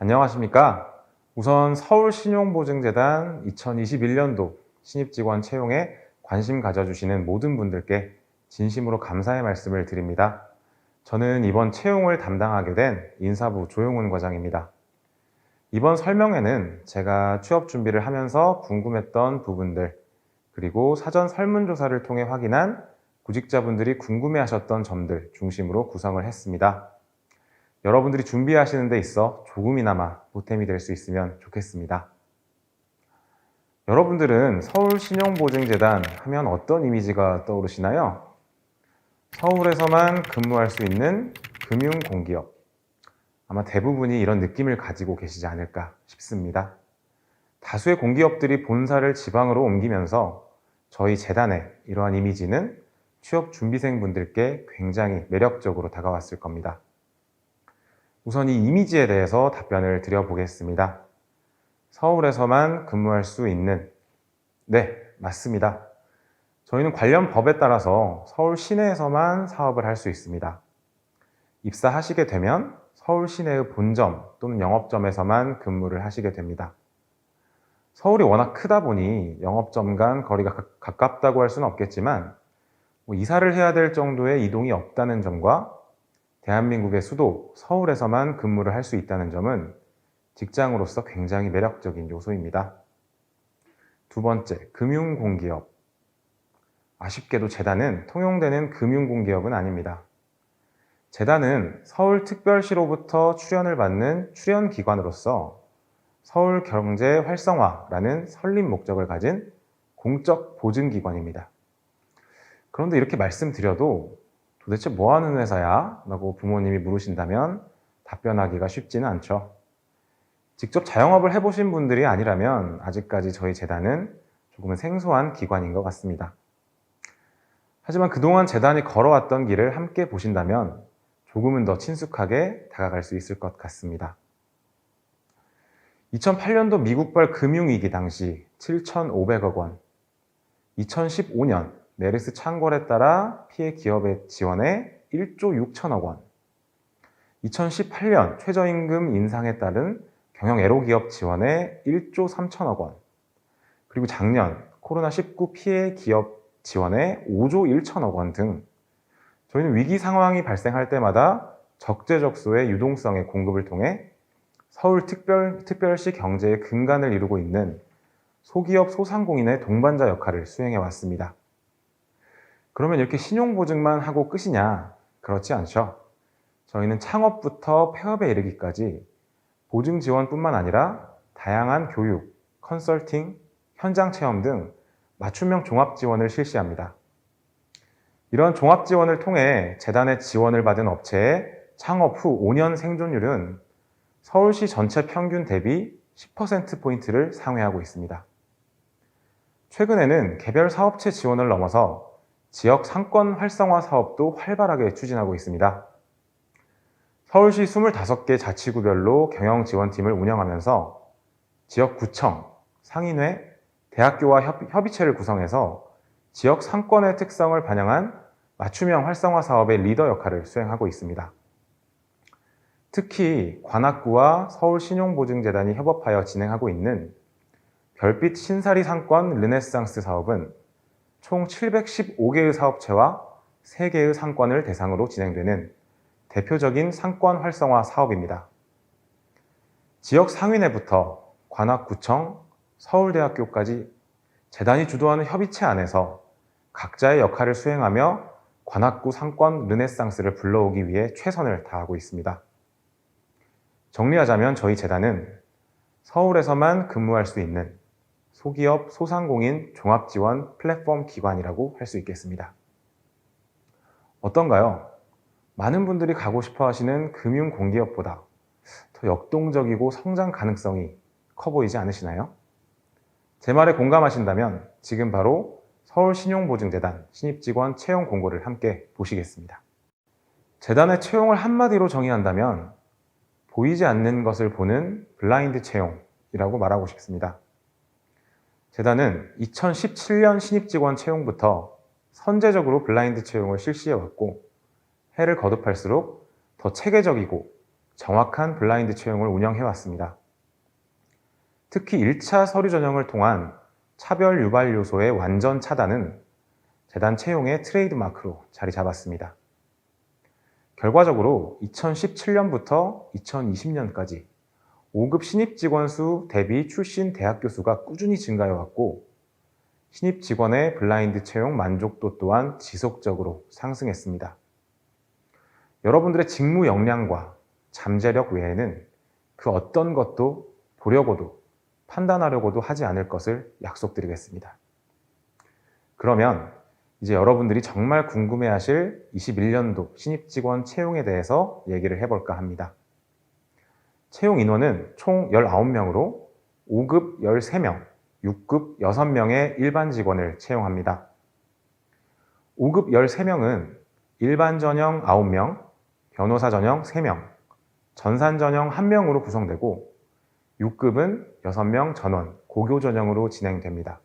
안녕하십니까? 우선 서울신용보증재단 2021년도 신입직원 채용에 관심 가져주시는 모든 분들께 진심으로 감사의 말씀을 드립니다. 저는 이번 채용을 담당하게 된 인사부 조용훈 과장입니다. 이번 설명회는 제가 취업 준비를 하면서 궁금했던 부분들, 그리고 사전 설문조사를 통해 확인한 구직자분들이 궁금해하셨던 점들 중심으로 구성을 했습니다. 여러분들이 준비하시는 데 있어 조금이나마 보탬이 될 수 있으면 좋겠습니다. 여러분들은 서울신용보증재단 하면 어떤 이미지가 떠오르시나요? 서울에서만 근무할 수 있는 금융공기업. 아마 대부분이 이런 느낌을 가지고 계시지 않을까 싶습니다. 다수의 공기업들이 본사를 지방으로 옮기면서 저희 재단의 이러한 이미지는 취업 준비생분들께 굉장히 매력적으로 다가왔을 겁니다. 우선 이 이미지에 대해서 답변을 드려보겠습니다. 서울에서만 근무할 수 있는, 네, 맞습니다. 저희는 관련 법에 따라서 서울 시내에서만 사업을 할 수 있습니다. 입사하시게 되면 서울 시내의 본점 또는 영업점에서만 근무를 하시게 됩니다. 서울이 워낙 크다 보니 영업점 간 거리가 가깝다고 할 수는 없겠지만 이사를 해야 될 정도의 이동이 없다는 점과 대한민국의 수도 서울에서만 근무를 할 수 있다는 점은 직장으로서 굉장히 매력적인 요소입니다. 두 번째, 금융공기업. 아쉽게도 재단은 통용되는 금융공기업은 아닙니다. 재단은 서울특별시로부터 출연을 받는 출연기관으로서 서울경제 활성화라는 설립 목적을 가진 공적 보증기관입니다. 그런데 이렇게 말씀드려도 도대체 뭐 하는 회사야? 라고 부모님이 물으신다면 답변하기가 쉽지는 않죠. 직접 자영업을 해보신 분들이 아니라면 아직까지 저희 재단은 조금은 생소한 기관인 것 같습니다. 하지만 그동안 재단이 걸어왔던 길을 함께 보신다면 조금은 더 친숙하게 다가갈 수 있을 것 같습니다. 2008년도 미국발 금융위기 당시 7,500억 원, 2015년 메르스 창궐에 따라 피해 기업의 지원에 1조 6천억 원, 2018년 최저임금 인상에 따른 경영 애로 기업 지원에 1조 3천억 원, 그리고 작년 코로나19 피해 기업 지원에 5조 1천억 원 등 저희는 위기 상황이 발생할 때마다 적재적소의 유동성의 공급을 통해 서울특별시 경제의 근간을 이루고 있는 소기업 소상공인의 동반자 역할을 수행해 왔습니다. 그러면 이렇게 신용보증만 하고 끝이냐? 그렇지 않죠. 저희는 창업부터 폐업에 이르기까지 보증 지원뿐만 아니라 다양한 교육, 컨설팅, 현장 체험 등 맞춤형 종합 지원을 실시합니다. 이런 종합 지원을 통해 재단의 지원을 받은 업체의 창업 후 5년 생존율은 서울시 전체 평균 대비 10%포인트를 상회하고 있습니다. 최근에는 개별 사업체 지원을 넘어서 지역 상권 활성화 사업도 활발하게 추진하고 있습니다. 서울시 25개 자치구별로 경영지원팀을 운영하면서 지역구청, 상인회, 대학교와 협의체를 구성해서 지역 상권의 특성을 반영한 맞춤형 활성화 사업의 리더 역할을 수행하고 있습니다. 특히 관악구와 서울신용보증재단이 협업하여 진행하고 있는 별빛 신사리 상권 르네상스 사업은 총 715개의 사업체와 3개의 상권을 대상으로 진행되는 대표적인 상권 활성화 사업입니다. 지역 상인회부터 관악구청, 서울대학교까지 재단이 주도하는 협의체 안에서 각자의 역할을 수행하며 관악구 상권 르네상스를 불러오기 위해 최선을 다하고 있습니다. 정리하자면 저희 재단은 서울에서만 근무할 수 있는 소기업, 소상공인 종합지원 플랫폼 기관이라고 할 수 있겠습니다. 어떤가요? 많은 분들이 가고 싶어 하시는 금융공기업보다 더 역동적이고 성장 가능성이 커 보이지 않으시나요? 제 말에 공감하신다면 지금 바로 서울신용보증재단 신입직원 채용 공고를 함께 보시겠습니다. 재단의 채용을 한마디로 정의한다면 보이지 않는 것을 보는 블라인드 채용이라고 말하고 싶습니다. 재단은 2017년 신입직원 채용부터 선제적으로 블라인드 채용을 실시해왔고 해를 거듭할수록 더 체계적이고 정확한 블라인드 채용을 운영해 왔습니다. 특히 1차 서류 전형을 통한 차별 유발 요소의 완전 차단은 재단 채용의 트레이드마크로 자리 잡았습니다. 결과적으로 2017년부터 2020년까지 5급 신입 직원 수 대비 출신 대학교 수가 꾸준히 증가해 왔고, 신입 직원의 블라인드 채용 만족도 또한 지속적으로 상승했습니다. 여러분들의 직무 역량과 잠재력 외에는 그 어떤 것도 보려고도 판단하려고도 하지 않을 것을 약속드리겠습니다. 그러면 이제 여러분들이 정말 궁금해하실 21년도 신입 직원 채용에 대해서 얘기를 해볼까 합니다. 채용 인원은 총 19명으로 5급 13명, 6급 6명의 일반 직원을 채용합니다. 5급 13명은 일반 전형 9명, 변호사 전형 3명, 전산 전형 1명으로 구성되고, 6급은 6명 전원, 고교 전형으로 진행됩니다.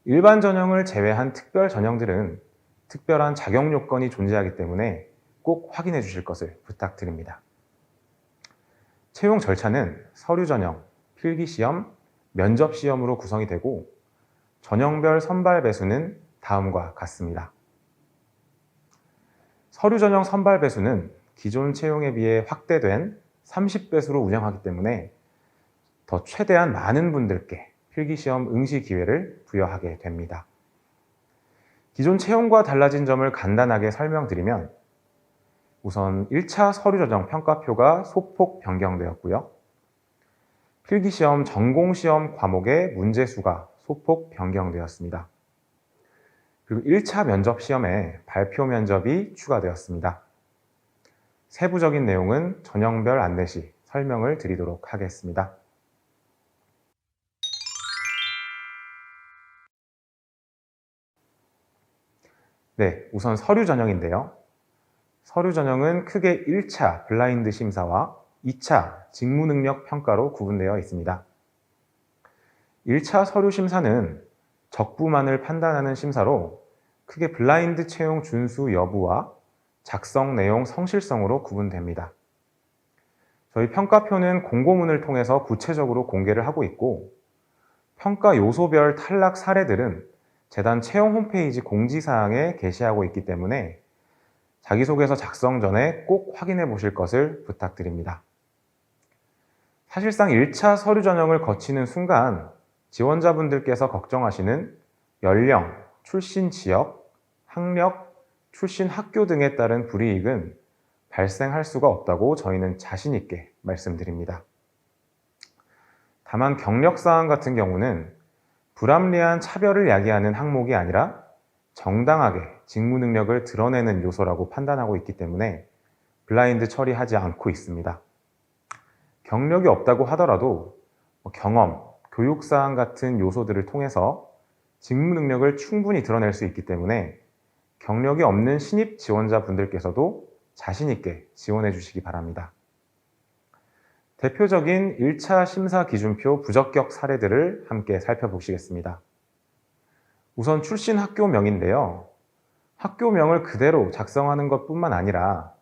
일반 전형을 제외한 특별 전형들은 특별한 자격 요건이 존재하기 때문에 꼭 확인해 주실 것을 부탁드립니다. 채용 절차는 서류 전형, 필기 시험, 면접 시험으로 구성이 되고, 전형별 선발 배수는 다음과 같습니다. 서류 전형 선발 배수는 기존 채용에 비해 확대된 30배수로 운영하기 때문에 더 최대한 많은 분들께 필기시험 응시 기회를 부여하게 됩니다. 기존 채용과 달라진 점을 간단하게 설명드리면, 우선 1차 서류 전형 평가표가 소폭 변경되었고요. 필기시험 전공시험 과목의 문제수가 소폭 변경되었습니다. 그리고 1차 면접 시험에 발표 면접이 추가되었습니다. 세부적인 내용은 전형별 안내 시 설명을 드리도록 하겠습니다. 네, 우선 서류 전형인데요. 서류 전형은 크게 1차 블라인드 심사와 2차 직무 능력 평가로 구분되어 있습니다. 1차 서류 심사는 적부만을 판단하는 심사로 크게 블라인드 채용 준수 여부와 작성 내용 성실성으로 구분됩니다. 저희 평가표는 공고문을 통해서 구체적으로 공개를 하고 있고, 평가 요소별 탈락 사례들은 재단 채용 홈페이지 공지사항에 게시하고 있기 때문에 자기소개서 작성 전에 꼭 확인해 보실 것을 부탁드립니다. 사실상 1차 서류 전형을 거치는 순간 지원자분들께서 걱정하시는 연령, 출신 지역, 학력, 출신 학교 등에 따른 불이익은 발생할 수가 없다고 저희는 자신 있게 말씀드립니다. 다만 경력사항 같은 경우는 불합리한 차별을 야기하는 항목이 아니라 정당하게 직무 능력을 드러내는 요소라고 판단하고 있기 때문에 블라인드 처리하지 않고 있습니다. 경력이 없다고 하더라도 경험, 교육사항 같은 요소들을 통해서 직무 능력을 충분히 드러낼 수 있기 때문에 경력이 없는 신입 지원자분들께서도 자신 있게 지원해 주시기 바랍니다. 대표적인 1차 심사 기준표 부적격 사례들을 함께 살펴보시겠습니다. 우선 출신 학교명인데요. 학교명을 그대로 작성하는 것뿐만 아니라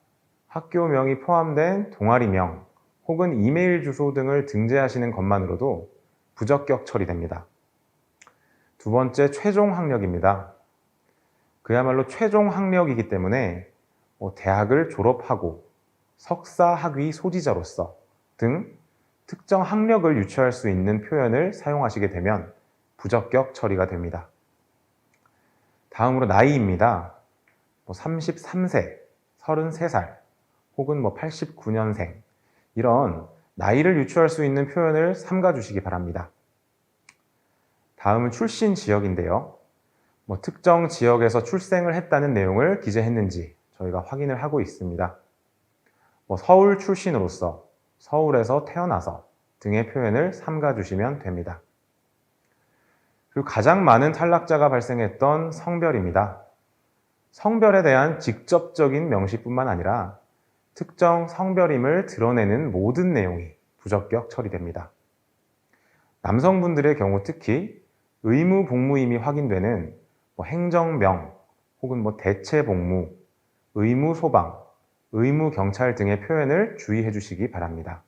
학교명이 포함된 동아리명 혹은 이메일 주소 등을 등재하시는 것만으로도 부적격 처리됩니다. 두 번째, 최종 학력입니다. 그야말로 최종 학력이기 때문에 대학을 졸업하고 석사 학위 소지자로서 등 특정 학력을 유추할 수 있는 표현을 사용하시게 되면 부적격 처리가 됩니다. 다음으로 나이입니다. 33세, 33살, 혹은 89년생 이런 나이를 유추할 수 있는 표현을 삼가 주시기 바랍니다. 다음은 출신 지역인데요. 특정 지역에서 출생을 했다는 내용을 기재했는지 저희가 확인을 하고 있습니다. 서울 출신으로서, 서울에서 태어나서 등의 표현을 삼가 주시면 됩니다. 그리고 가장 많은 탈락자가 발생했던 성별입니다. 성별에 대한 직접적인 명시뿐만 아니라 특정 성별임을 드러내는 모든 내용이 부적격 처리됩니다. 남성분들의 경우 특히 의무 복무임이 확인되는 행정명 혹은 대체 복무, 의무 소방, 의무 경찰 등의 표현을 주의해 주시기 바랍니다.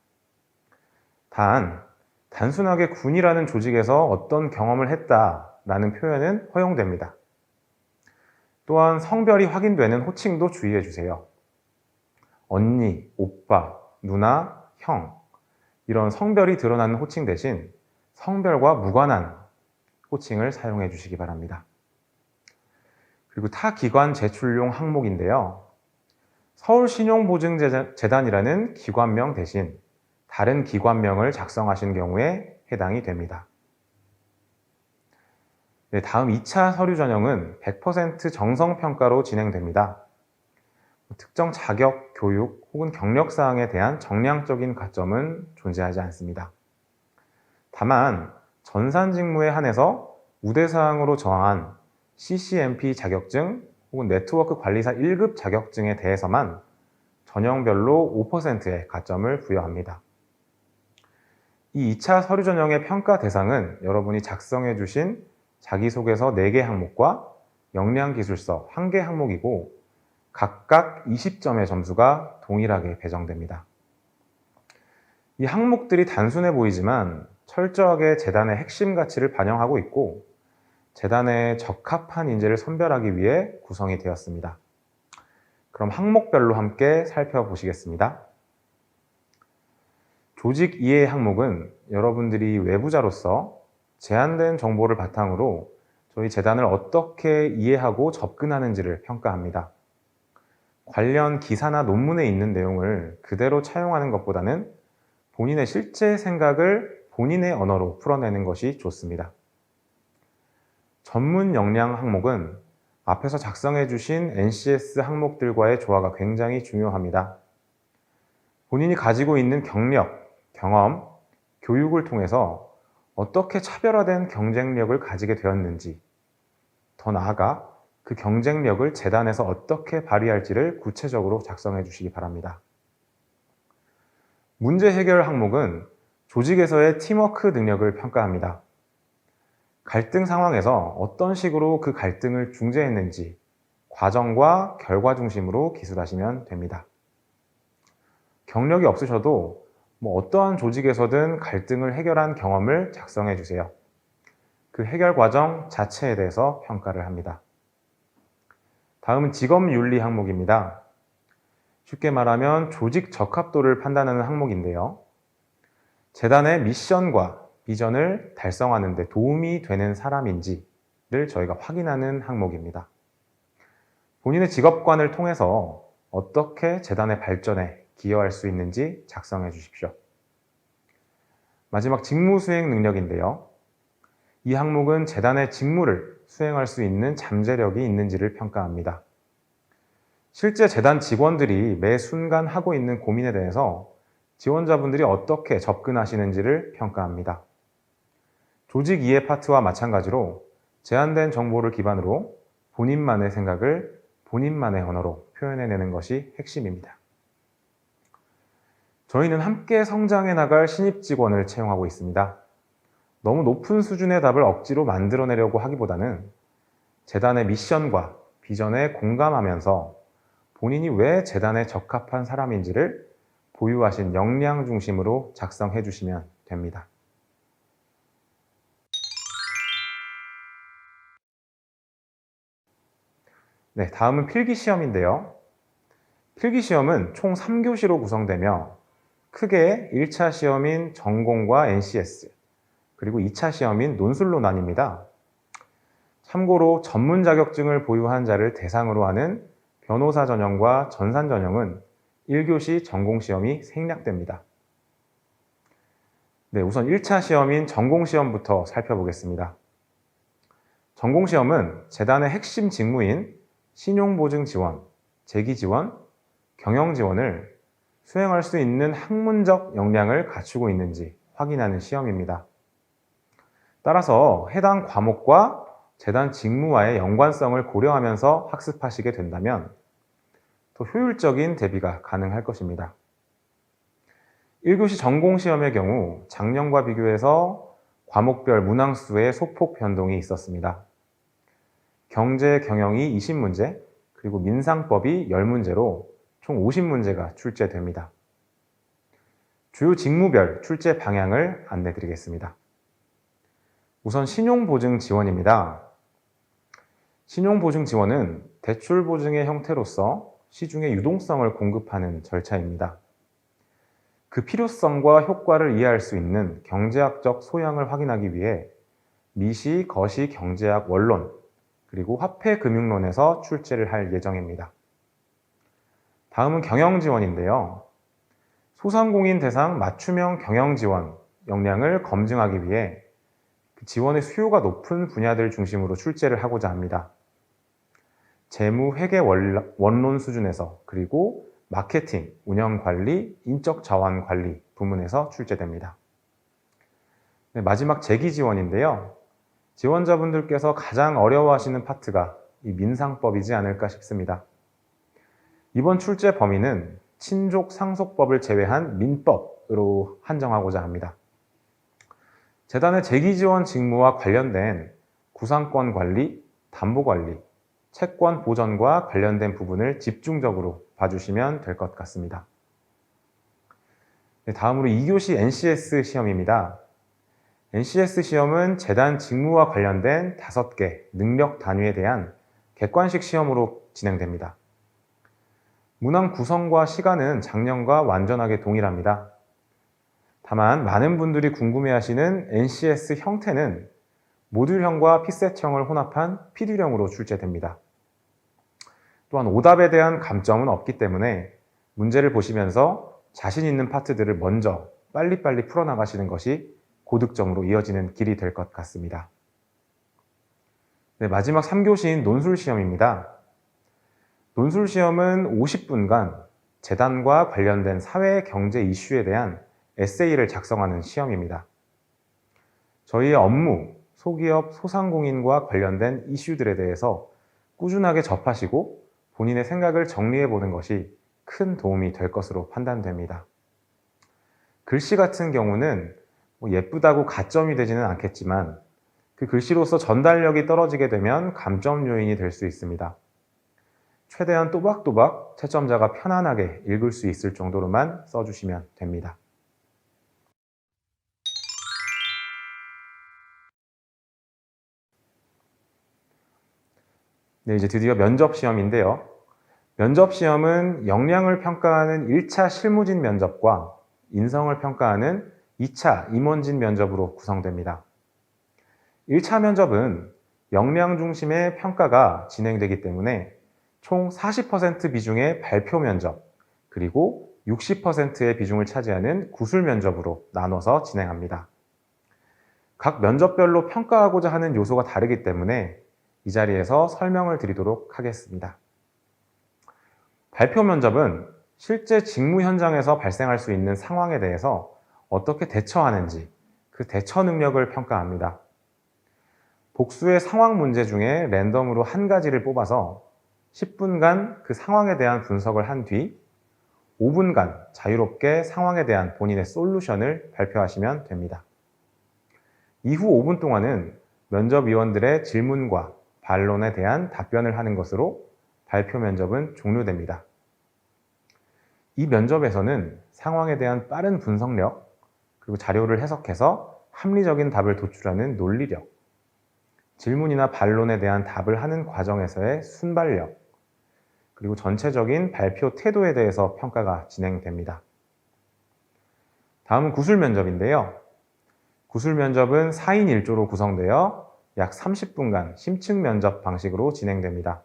단순하게 군이라는 조직에서 어떤 경험을 했다라는 표현은 허용됩니다. 또한 성별이 확인되는 호칭도 주의해 주세요. 언니, 오빠, 누나, 형 이런 성별이 드러나는 호칭 대신 성별과 무관한 호칭을 사용해 주시기 바랍니다. 그리고 타 기관 제출용 항목인데요. 서울신용보증재단이라는 기관명 대신 다른 기관명을 작성하신 경우에 해당이 됩니다. 네, 다음 2차 서류 전형은 100% 정성평가로 진행됩니다. 특정 자격, 교육 혹은 경력 사항에 대한 정량적인 가점은 존재하지 않습니다. 다만 전산 직무에 한해서 우대사항으로 정한 CCNP 자격증 혹은 네트워크 관리사 1급 자격증에 대해서만 전형별로 5%의 가점을 부여합니다. 이 2차 서류 전형의 평가 대상은 여러분이 작성해 주신 자기소개서 4개 항목과 역량기술서 1개 항목이고 각각 20점의 점수가 동일하게 배정됩니다. 이 항목들이 단순해 보이지만 철저하게 재단의 핵심 가치를 반영하고 있고 재단에 적합한 인재를 선별하기 위해 구성이 되었습니다. 그럼 항목별로 함께 살펴보시겠습니다. 조직 이해 항목은 여러분들이 외부자로서 제한된 정보를 바탕으로 저희 재단을 어떻게 이해하고 접근하는지를 평가합니다. 관련 기사나 논문에 있는 내용을 그대로 차용하는 것보다는 본인의 실제 생각을 본인의 언어로 풀어내는 것이 좋습니다. 전문 역량 항목은 앞에서 작성해 주신 NCS 항목들과의 조화가 굉장히 중요합니다. 본인이 가지고 있는 경력, 경험, 교육을 통해서 어떻게 차별화된 경쟁력을 가지게 되었는지, 더 나아가 그 경쟁력을 재단에서 어떻게 발휘할지를 구체적으로 작성해 주시기 바랍니다. 문제 해결 항목은 조직에서의 팀워크 능력을 평가합니다. 갈등 상황에서 어떤 식으로 그 갈등을 중재했는지 과정과 결과 중심으로 기술하시면 됩니다. 경력이 없으셔도 어떠한 조직에서든 갈등을 해결한 경험을 작성해 주세요. 그 해결 과정 자체에 대해서 평가를 합니다. 다음은 직업윤리 항목입니다. 쉽게 말하면 조직 적합도를 판단하는 항목인데요. 재단의 미션과 비전을 달성하는 데 도움이 되는 사람인지를 저희가 확인하는 항목입니다. 본인의 직업관을 통해서 어떻게 재단의 발전에 기여할 수 있는지 작성해 주십시오. 마지막 직무 수행 능력인데요. 이 항목은 재단의 직무를 수행할 수 있는 잠재력이 있는지를 평가합니다. 실제 재단 직원들이 매 순간 하고 있는 고민에 대해서 지원자분들이 어떻게 접근하시는지를 평가합니다. 조직 이해 파트와 마찬가지로 제한된 정보를 기반으로 본인만의 생각을 본인만의 언어로 표현해내는 것이 핵심입니다. 저희는 함께 성장해 나갈 신입 직원을 채용하고 있습니다. 너무 높은 수준의 답을 억지로 만들어내려고 하기보다는 재단의 미션과 비전에 공감하면서 본인이 왜 재단에 적합한 사람인지를 보유하신 역량 중심으로 작성해 주시면 됩니다. 네, 다음은 필기시험인데요. 필기시험은 총 3교시로 구성되며 크게 1차 시험인 전공과 NCS, 그리고 2차 시험인 논술로 나뉩니다. 참고로 전문 자격증을 보유한 자를 대상으로 하는 변호사 전형과 전산 전형은 1교시 전공시험이 생략됩니다. 네, 우선 1차 시험인 전공시험부터 살펴보겠습니다. 전공시험은 재단의 핵심 직무인 신용보증지원, 재기지원, 경영지원을 수행할 수 있는 학문적 역량을 갖추고 있는지 확인하는 시험입니다. 따라서 해당 과목과 재단 직무와의 연관성을 고려하면서 학습하시게 된다면 더 효율적인 대비가 가능할 것입니다. 1교시 전공시험의 경우 작년과 비교해서 과목별 문항수의 소폭 변동이 있었습니다. 경제, 경영이 20문제, 그리고 민상법이 10문제로 총 50문제가 출제됩니다. 주요 직무별 출제 방향을 안내드리겠습니다. 우선 신용보증 지원입니다. 신용보증 지원은 대출 보증의 형태로서 시중에 유동성을 공급하는 절차입니다. 그 필요성과 효과를 이해할 수 있는 경제학적 소양을 확인하기 위해 미시, 거시, 경제학, 원론, 그리고 화폐금융론에서 출제를 할 예정입니다. 다음은 경영지원인데요. 소상공인 대상 맞춤형 경영지원 역량을 검증하기 위해 그 지원의 수요가 높은 분야들 중심으로 출제를 하고자 합니다. 재무, 회계 원론 수준에서 그리고 마케팅, 운영관리, 인적자원관리 부문에서 출제됩니다. 네, 마지막 재기지원인데요. 지원자분들께서 가장 어려워하시는 파트가 이 민상법이지 않을까 싶습니다. 이번 출제 범위는 친족 상속법을 제외한 민법으로 한정하고자 합니다. 재단의 재기지원 직무와 관련된 구상권 관리, 담보 관리, 채권 보전과 관련된 부분을 집중적으로 봐주시면 될 것 같습니다. 네, 다음으로 2교시 NCS 시험입니다. NCS 시험은 재단 직무와 관련된 5개 능력 단위에 대한 객관식 시험으로 진행됩니다. 문항 구성과 시간은 작년과 완전하게 동일합니다. 다만 많은 분들이 궁금해하시는 NCS 형태는 모듈형과 피셋형을 혼합한 PD형으로 출제됩니다. 또한 오답에 대한 감점은 없기 때문에 문제를 보시면서 자신 있는 파트들을 먼저 빨리빨리 풀어나가시는 것이 고득점으로 이어지는 길이 될 것 같습니다. 네, 마지막 3교시인 논술시험입니다. 논술시험은 50분간 재단과 관련된 사회 경제 이슈에 대한 에세이를 작성하는 시험입니다. 저희의 업무, 소기업, 소상공인과 관련된 이슈들에 대해서 꾸준하게 접하시고 본인의 생각을 정리해 보는 것이 큰 도움이 될 것으로 판단됩니다. 글씨 같은 경우는 예쁘다고 가점이 되지는 않겠지만 그 글씨로서 전달력이 떨어지게 되면 감점 요인이 될 수 있습니다. 최대한 또박또박 채점자가 편안하게 읽을 수 있을 정도로만 써주시면 됩니다. 네, 이제 드디어 면접시험인데요. 면접시험은 역량을 평가하는 1차 실무진 면접과 인성을 평가하는 2차 임원진 면접으로 구성됩니다. 1차 면접은 역량 중심의 평가가 진행되기 때문에 총 40% 비중의 발표 면접, 그리고 60%의 비중을 차지하는 구술 면접으로 나눠서 진행합니다. 각 면접별로 평가하고자 하는 요소가 다르기 때문에 이 자리에서 설명을 드리도록 하겠습니다. 발표 면접은 실제 직무 현장에서 발생할 수 있는 상황에 대해서 어떻게 대처하는지 그 대처 능력을 평가합니다. 복수의 상황 문제 중에 랜덤으로 한 가지를 뽑아서 10분간 그 상황에 대한 분석을 한 뒤 5분간 자유롭게 상황에 대한 본인의 솔루션을 발표하시면 됩니다. 이후 5분 동안은 면접위원들의 질문과 반론에 대한 답변을 하는 것으로 발표 면접은 종료됩니다. 이 면접에서는 상황에 대한 빠른 분석력, 그리고 자료를 해석해서 합리적인 답을 도출하는 논리력, 질문이나 반론에 대한 답을 하는 과정에서의 순발력, 그리고 전체적인 발표 태도에 대해서 평가가 진행됩니다. 다음은 구술 면접인데요. 구술 면접은 4인 1조로 구성되어 약 30분간 심층 면접 방식으로 진행됩니다.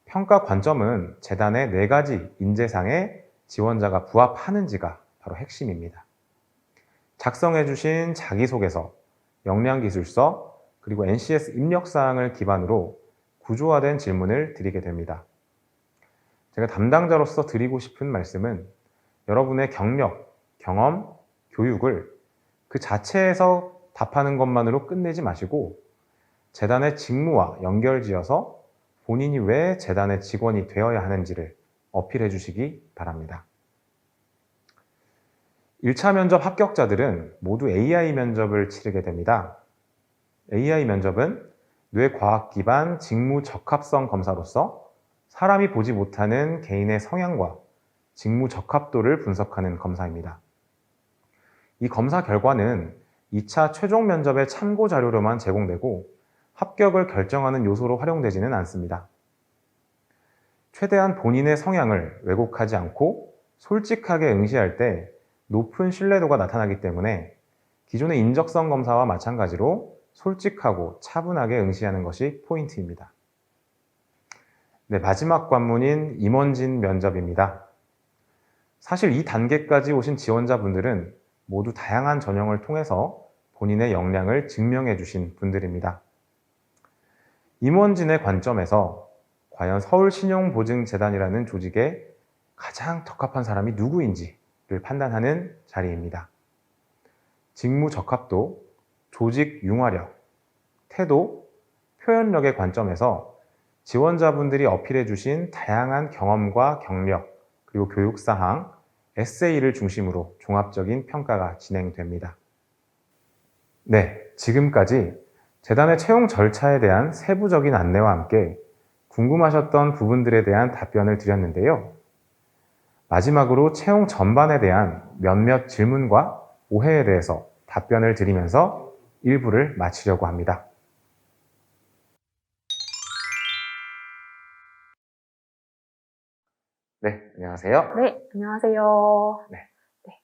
평가 관점은 재단의 4가지 인재상에 지원자가 부합하는지가 바로 핵심입니다. 작성해 주신 자기소개서, 역량기술서, 그리고 NCS 입력사항을 기반으로 구조화된 질문을 드리게 됩니다. 제가 담당자로서 드리고 싶은 말씀은 여러분의 경력, 경험, 교육을 그 자체에서 답하는 것만으로 끝내지 마시고 재단의 직무와 연결지어서 본인이 왜 재단의 직원이 되어야 하는지를 어필해 주시기 바랍니다. 1차 면접 합격자들은 모두 AI 면접을 치르게 됩니다. AI 면접은 뇌과학 기반 직무 적합성 검사로서 사람이 보지 못하는 개인의 성향과 직무 적합도를 분석하는 검사입니다. 이 검사 결과는 2차 최종 면접의 참고 자료로만 제공되고 합격을 결정하는 요소로 활용되지는 않습니다. 최대한 본인의 성향을 왜곡하지 않고 솔직하게 응시할 때 높은 신뢰도가 나타나기 때문에 기존의 인적성 검사와 마찬가지로 솔직하고 차분하게 응시하는 것이 포인트입니다. 네, 마지막 관문인 임원진 면접입니다. 사실 이 단계까지 오신 지원자분들은 모두 다양한 전형을 통해서 본인의 역량을 증명해 주신 분들입니다. 임원진의 관점에서 과연 서울신용보증재단이라는 조직에 가장 적합한 사람이 누구인지를 판단하는 자리입니다. 직무 적합도, 조직 융화력, 태도, 표현력의 관점에서 지원자분들이 어필해 주신 다양한 경험과 경력, 그리고 교육사항, 에세이를 중심으로 종합적인 평가가 진행됩니다. 네, 지금까지 재단의 채용 절차에 대한 세부적인 안내와 함께 궁금하셨던 부분들에 대한 답변을 드렸는데요. 마지막으로 채용 전반에 대한 몇몇 질문과 오해에 대해서 답변을 드리면서 1부를 마치려고 합니다. 네, 안녕하세요. 네, 안녕하세요. 네.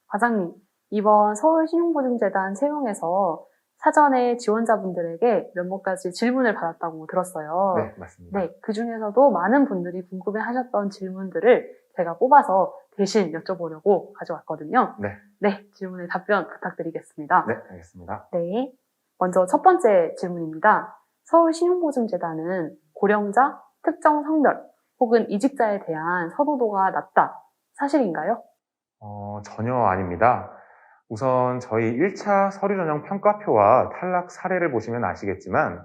과장님, 이번 서울신용보증재단 채용에서 사전에 지원자분들에게 몇몇 가지 질문을 받았다고 들었어요. 네, 맞습니다. 네, 그 중에서도 많은 분들이 궁금해 하셨던 질문들을 제가 뽑아서 대신 여쭤보려고 가져왔거든요. 네, 질문에 답변 부탁드리겠습니다. 네, 알겠습니다. 네, 먼저 첫 번째 질문입니다. 서울신용보증재단은 고령자, 특정 성별, 혹은 이직자에 대한 선호도가 낮다. 사실인가요? 전혀 아닙니다. 우선 저희 1차 서류 전형 평가표와 탈락 사례를 보시면 아시겠지만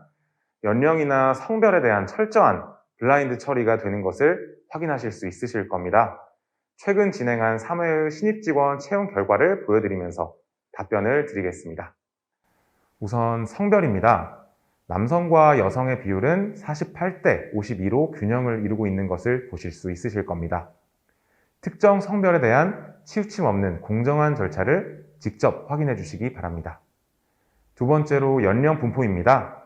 연령이나 성별에 대한 철저한 블라인드 처리가 되는 것을 확인하실 수 있으실 겁니다. 최근 진행한 3회의 신입직원 채용 결과를 보여드리면서 답변을 드리겠습니다. 우선 성별입니다. 남성과 여성의 비율은 48대 52로 균형을 이루고 있는 것을 보실 수 있으실 겁니다. 특정 성별에 대한 치우침 없는 공정한 절차를 직접 확인해 주시기 바랍니다. 두 번째로 연령 분포입니다.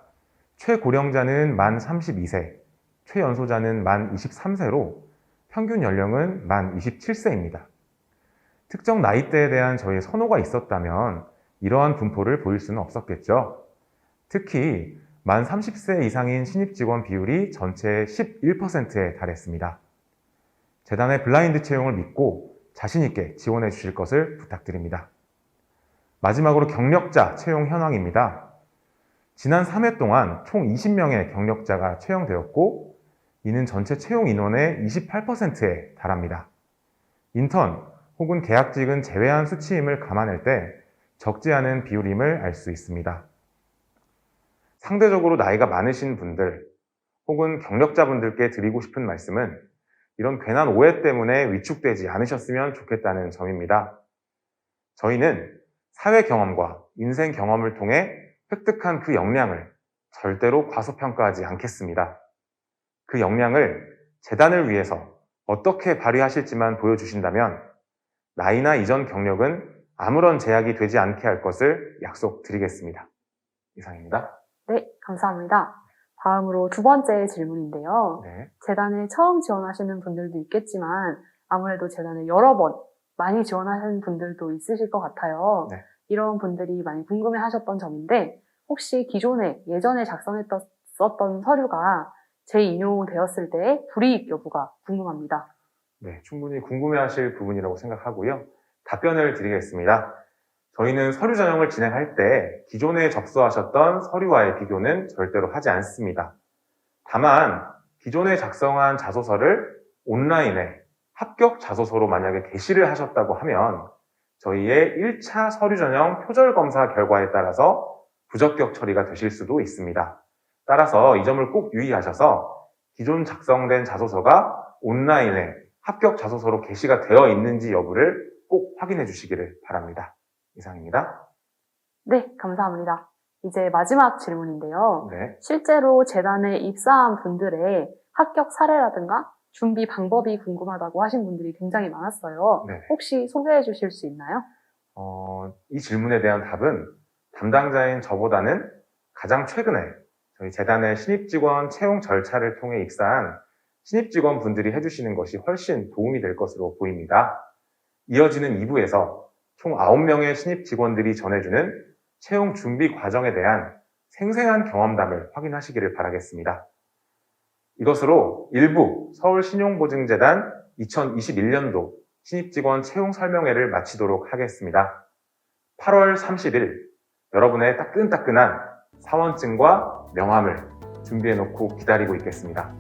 최고령자는 만 32세, 최연소자는 만 23세로 평균 연령은 만 27세입니다. 특정 나이대에 대한 저희의 선호가 있었다면 이러한 분포를 보일 수는 없었겠죠. 특히 만 30세 이상인 신입직원 비율이 전체의 11%에 달했습니다. 재단의 블라인드 채용을 믿고 자신 있게 지원해 주실 것을 부탁드립니다. 마지막으로 경력자 채용 현황입니다. 지난 3회 동안 총 20명의 경력자가 채용되었고 이는 전체 채용 인원의 28%에 달합니다. 인턴 혹은 계약직은 제외한 수치임을 감안할 때 적지 않은 비율임을 알 수 있습니다. 상대적으로 나이가 많으신 분들 혹은 경력자분들께 드리고 싶은 말씀은 이런 괜한 오해 때문에 위축되지 않으셨으면 좋겠다는 점입니다. 저희는 사회 경험과 인생 경험을 통해 획득한 그 역량을 절대로 과소평가하지 않겠습니다. 그 역량을 재단을 위해서 어떻게 발휘하실지만 보여주신다면 나이나 이전 경력은 아무런 제약이 되지 않게 할 것을 약속드리겠습니다. 이상입니다. 네, 감사합니다. 다음으로 두 번째 질문인데요. 네. 재단에 처음 지원하시는 분들도 있겠지만 아무래도 재단에 여러 번 많이 지원하시는 분들도 있으실 것 같아요. 네. 이런 분들이 많이 궁금해 하셨던 점인데 혹시 예전에 작성했었던 서류가 재인용되었을 때의 불이익 여부가 궁금합니다. 네, 충분히 궁금해하실 부분이라고 생각하고요. 답변을 드리겠습니다. 저희는 서류 전형을 진행할 때 기존에 접수하셨던 서류와의 비교는 절대로 하지 않습니다. 다만 기존에 작성한 자소서를 온라인에 합격 자소서로 만약에 게시를 하셨다고 하면 저희의 1차 서류 전형 표절 검사 결과에 따라서 부적격 처리가 되실 수도 있습니다. 따라서 이 점을 꼭 유의하셔서 기존 작성된 자소서가 온라인에 합격 자소서로 게시가 되어 있는지 여부를 꼭 확인해 주시기를 바랍니다. 이상입니다. 네, 감사합니다. 이제 마지막 질문인데요. 네. 실제로 재단에 입사한 분들의 합격 사례라든가 준비 방법이 궁금하다고 하신 분들이 굉장히 많았어요. 네. 혹시 소개해 주실 수 있나요? 이 질문에 대한 답은 담당자인 저보다는 가장 최근에 저희 재단의 신입직원 채용 절차를 통해 입사한 신입직원 분들이 해주시는 것이 훨씬 도움이 될 것으로 보입니다. 이어지는 2부에서 총 9명의 신입직원들이 전해주는 채용 준비 과정에 대한 생생한 경험담을 확인하시기를 바라겠습니다. 이것으로 1부 서울신용보증재단 2021년도 신입직원 채용 설명회를 마치도록 하겠습니다. 8월 30일 여러분의 따끈따끈한 사원증과 명함을 준비해놓고 기다리고 있겠습니다.